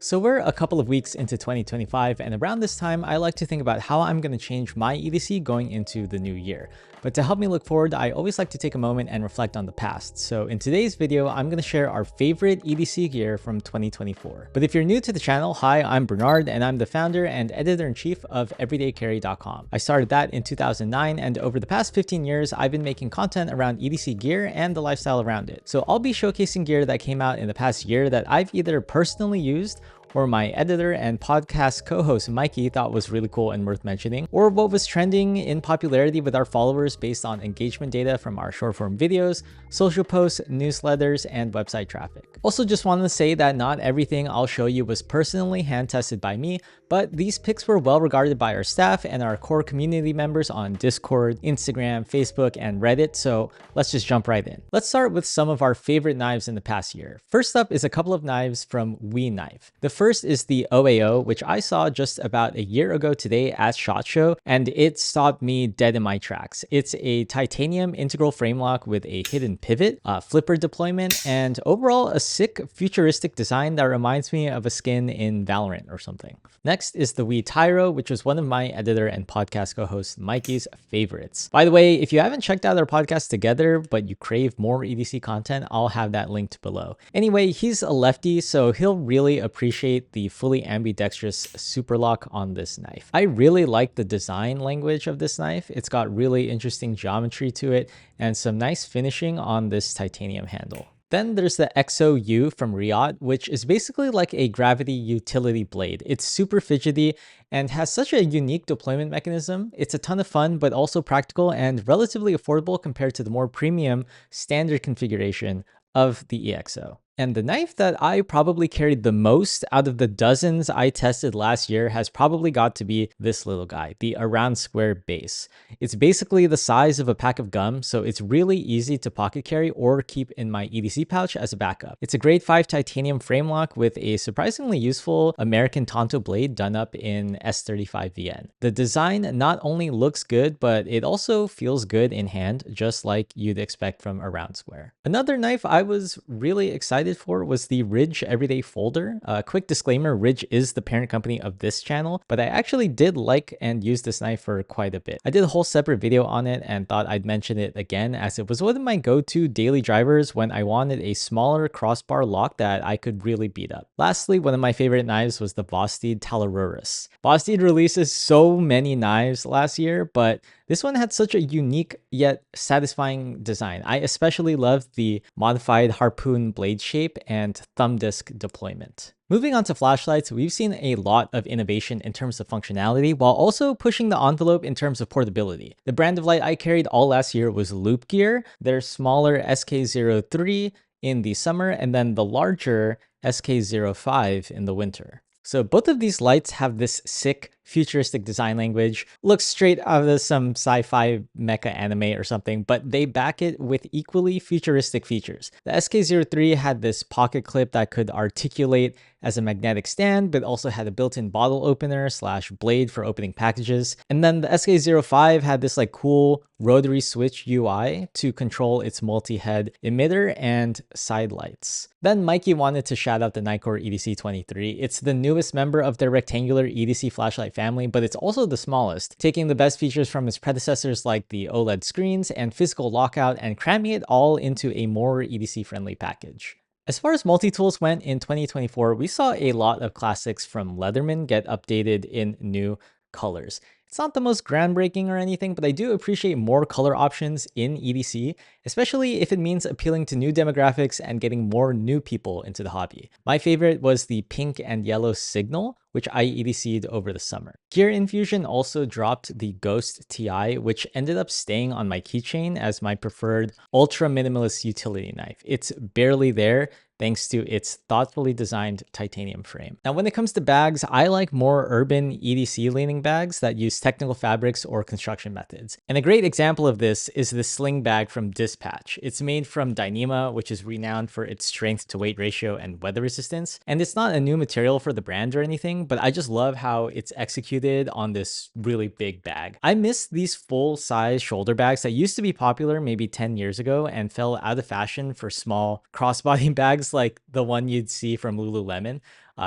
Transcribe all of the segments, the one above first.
So we're a couple of weeks into 2025, and around this time, I like to think about how I'm going to change my EDC going into the new year. But to help me look forward, I always like to take a moment and reflect on the past. So in today's video, I'm going to share our favorite EDC gear from 2024. But if you're new to the channel, hi, I'm Bernard, and I'm the founder and editor-in-chief of everydaycarry.com. I started that in 2009, and over the past 15 years, I've been making content around EDC gear and the lifestyle around it. So I'll be showcasing gear that came out in the past year that I've either personally used or my editor and podcast co-host Mikey thought was really cool and worth mentioning, or what was trending in popularity with our followers based on engagement data from our short form videos, social posts, newsletters, and website traffic. Also just wanted to say that not everything I'll show you was personally hand tested by me, but these picks were well regarded by our staff and our core community members on Discord, Instagram, Facebook, and Reddit, so let's just jump right in. Let's start with some of our favorite knives in the past year. First up is a couple of knives from We Knife. The first is the OAO, which I saw just about a year ago today at SHOT Show, and it stopped me dead in my tracks. It's a titanium integral frame lock with a hidden pivot, flipper deployment, and overall a sick futuristic design that reminds me of a skin in Valorant or something. Next is the We Tyro, which was one of my editor and podcast co-host Mikey's favorites. By the way, if you haven't checked out our podcast together, but you crave more EDC content, I'll have that linked below. Anyway, he's a lefty, so he'll really appreciate the fully ambidextrous super lock on this knife. I really like the design language of this knife. It's got really interesting geometry to it and some nice finishing on this titanium handle. Then there's the EXO-U from Reate, which is basically like a gravity utility blade. It's super fidgety and has such a unique deployment mechanism. It's a ton of fun, but also practical and relatively affordable compared to the more premium standard configuration of the EXO. And the knife that I probably carried the most out of the dozens I tested last year has probably got to be this little guy, the aroundsquare base. It's basically the size of a pack of gum, so it's really easy to pocket carry or keep in my EDC pouch as a backup. It's a grade 5 titanium frame lock with a surprisingly useful American Tonto blade done up in S35VN. The design not only looks good, but it also feels good in hand, just like you'd expect from aroundsquare. Another knife I was really excited for was the Ridge Everyday Folder. Quick disclaimer, Ridge is the parent company of this channel, but I actually did like and use this knife for quite a bit. I did a whole separate video on it and thought I'd mention it again as it was one of my go-to daily drivers when I wanted a smaller crossbar lock that I could really beat up. Lastly, one of my favorite knives was the Vosteed Talarurus. Vosteed releases so many knives last year, but this one had such a unique yet satisfying design. I especially loved the modified harpoon blade shape and thumb disc deployment. Moving on to flashlights, we've seen a lot of innovation in terms of functionality while also pushing the envelope in terms of portability. The brand of light I carried all last year was Loop Gear, their smaller SK03 in the summer, and then the larger SK05 in the winter. So both of these lights have this sick futuristic design language, looks straight out of some sci-fi mecha anime or something, but they back it with equally futuristic features. The SK03 had this pocket clip that could articulate as a magnetic stand, but also had a built-in bottle opener / blade for opening packages. And then the SK05 had this like cool rotary switch UI to control its multi-head emitter and side lights. Then Mikey wanted to shout out the Nitecore EDC23. It's the newest member of their rectangular EDC flashlight family, but it's also the smallest, taking the best features from its predecessors like the OLED screens and physical lockout and cramming it all into a more EDC-friendly package. As far as multi-tools went in 2024, we saw a lot of classics from Leatherman get updated in new colors. It's not the most groundbreaking or anything, but I do appreciate more color options in EDC, especially if it means appealing to new demographics and getting more new people into the hobby. My favorite was the pink and yellow Signal, which I EDC'd over the summer. Gearinfusion also dropped the GhostTi, which ended up staying on my keychain as my preferred ultra minimalist utility knife. It's barely there, thanks to its thoughtfully designed titanium frame. Now, when it comes to bags, I like more urban EDC leaning bags that use technical fabrics or construction methods. And a great example of this is the sling bag from DSPTCH. It's made from Dyneema, which is renowned for its strength to weight ratio and weather resistance. And it's not a new material for the brand or anything, but I just love how it's executed on this really big bag. I miss these full-size shoulder bags that used to be popular maybe 10 years ago and fell out of fashion for small crossbody bags seems like the one you'd see from Lululemon.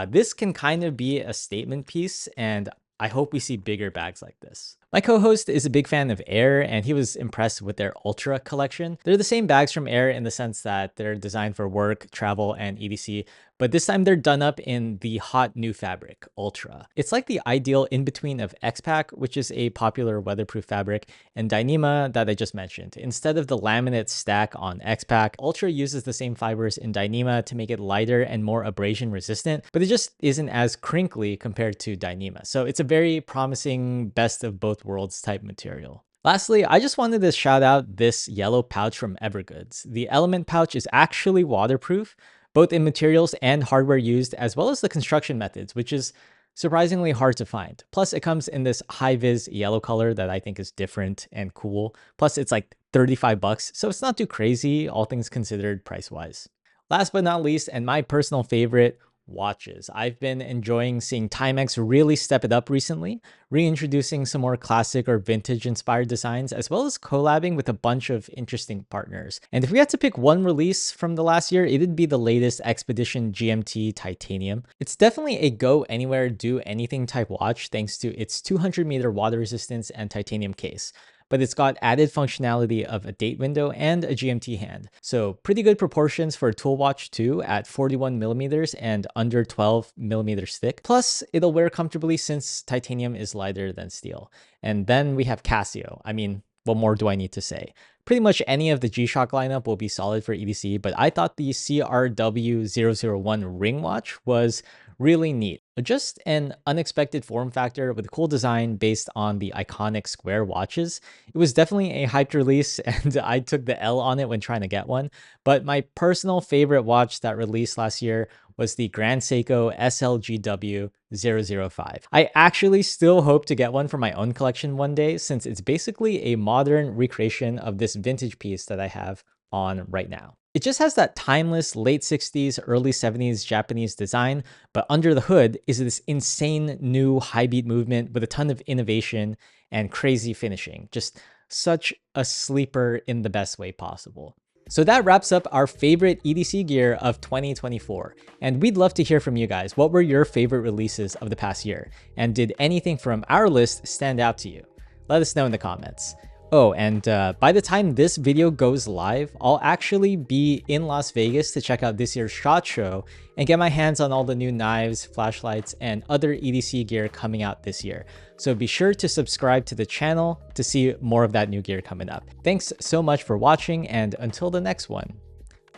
This can kind of be a statement piece, and I hope we see bigger bags like this. My co-host is a big fan of Aer, and he was impressed with their Ultra collection. They're the same bags from Aer in the sense that they're designed for work, travel, and EDC, but this time they're done up in the hot new fabric, Ultra. It's like the ideal in-between of X-Pac, which is a popular weatherproof fabric, and Dyneema that I just mentioned. Instead of the laminate stack on X-Pac, Ultra uses the same fibers in Dyneema to make it lighter and more abrasion resistant, but it just isn't as crinkly compared to Dyneema. So it's a very promising best of both worlds type material. Lastly, I just wanted to shout out this yellow pouch from EVERGOODS. The Element pouch is actually waterproof, both in materials and hardware used, as well as the construction methods, which is surprisingly hard to find. Plus, it comes in this high-vis yellow color that I think is different and cool. Plus, it's like 35 bucks, so it's not too crazy, all things considered price-wise. Last but not least, and my personal favorite, watches. I've been enjoying seeing Timex really step it up recently, reintroducing some more classic or vintage inspired designs, as well as collabing with a bunch of interesting partners. And if we had to pick one release from the last year, it'd be the latest Expedition GMT Titanium. It's definitely a go anywhere, do anything type watch thanks to its 200-meter water resistance and titanium case. But it's got added functionality of a date window and a GMT hand. So pretty good proportions for a tool watch too, at 41 millimeters and under 12 millimeters thick. Plus, it'll wear comfortably since titanium is lighter than steel. And then we have Casio. I mean, what more do I need to say? Pretty much any of the G-Shock lineup will be solid for EDC, but I thought the CRW001 ring watch was really neat. Just an unexpected form factor with a cool design based on the iconic square watches. It was definitely a hyped release, and I took the L on it when trying to get one. But my personal favorite watch that released last year was the Grand Seiko SLGW005. I actually still hope to get one for my own collection one day, since it's basically a modern recreation of this vintage piece that I have on right now. It just has that timeless late 60s, early 70s Japanese design, but under the hood is this insane new high beat movement with a ton of innovation and crazy finishing. Just such a sleeper in the best way possible. So that wraps up our favorite EDC gear of 2024. And we'd love to hear from you guys. What were your favorite releases of the past year? And did anything from our list stand out to you? Let us know in the comments. Oh, and by the time this video goes live, I'll actually be in Las Vegas to check out this year's SHOT Show and get my hands on all the new knives, flashlights, and other EDC gear coming out this year. So be sure to subscribe to the channel to see more of that new gear coming up. Thanks so much for watching, and until the next one,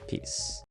peace.